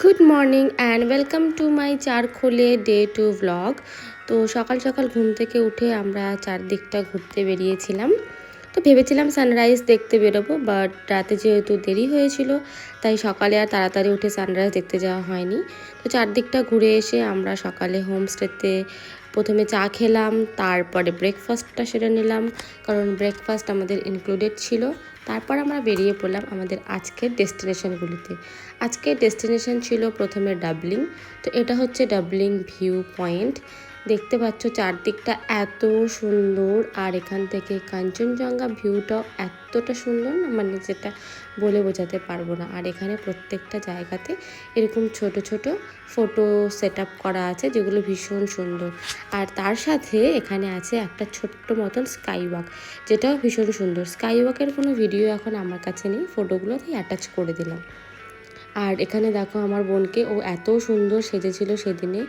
Good morning and welcome to my চারখোলে day 2 vlog. তো সকাল সকাল ঘুম থেকে উঠে আমরা চারদিকটা ঘুরতে বেরিয়েছিলাম। তো ভেবেছিলাম সানরাইজ দেখতে বেরোবো, বাট রাতে যেহেতু দেরি হয়েছিল তাই সকালে আর তাড়াতাড়ি উঠে সানরাইজ দেখতে যাওয়া হয়নি। তো চারদিকটা ঘুরে এসে আমরা সকালে হোমস্টেতে প্রথমে চা খেলাম, তারপরে ব্রেকফাস্টটা সেরে নিলাম, কারণ ব্রেকফাস্ট আমাদের ইনক্লুডেড ছিল। তারপর আমরা বেরিয়ে পড়লাম আমাদের আজকের ডেস্টিনেশনগুলিতে। আজকের ডেস্টিনেশন ছিল প্রথমে ডাবলিং। তো এটা হচ্ছে ডাবলিং ভিউ পয়েন্ট। দেখতে পাচ্ছ চারদিকটা এত সুন্দর, আর এখান থেকে কাঞ্চনজঙ্ঘা ভিউটাও এতটা সুন্দর না, মানে যেটা বলে বোঝাতে পারবো না। আর এখানে প্রত্যেকটা জায়গাতে এরকম ছোট ছোট ফটো সেট আপ করা আছে, যেগুলো ভীষণ সুন্দর। আর তার সাথে এখানে আছে একটা ছোট্ট মতন স্কাই ওয়াক, যেটাও ভীষণ সুন্দর। স্কাই ওয়াকের কোনো ভিডিও এখন আমার কাছে নেই, ফটোগুলো তাই অ্যাটাচ করে দিলাম। আর এখানে দেখো আমার বোনকে, ও এত সুন্দর সেজেছিল সেদিনে,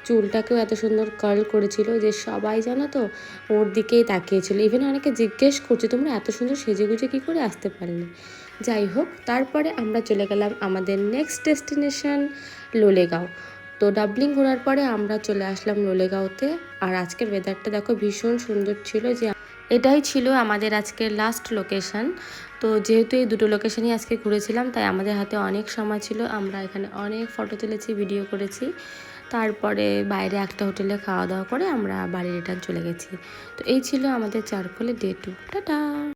চুলটাকেও এত সুন্দর কার্ল করেছিল যে সবাই জানো তো ওর দিকেই তাকিয়েছিল। ইভেন অনেকে জিজ্ঞেস করছে তোমরা এত সুন্দর সেজেগুজে কী করে আসতে পারলে। যাই হোক, তারপরে আমরা চলে গেলাম আমাদের নেক্সট ডেস্টিনেশন লোলেগাঁও। তো ডাবলিং ঘোরার পরে আমরা চলে আসলাম লোলেগাঁওতে। আর আজকের ওয়েদারটা দেখো ভীষণ সুন্দর ছিল, যে এটাই ছিল আমাদের আজকের লাস্ট লোকেশন। তো যেহেতু এই দুটো লোকেশনই আজকে ঘুরেছিলাম, তাই আমাদের হাতে অনেক সময় ছিল। আমরা এখানে অনেক ফটো তুলেছি, ভিডিও করেছি। তারপরে বাইরে একটা হোটেলে খাওয়া দাওয়া করে আমরা বাড়ি রিটার্ন চলে গেছি। তো এই ছিল আমাদের চারকোলে ডে 2। টাটা।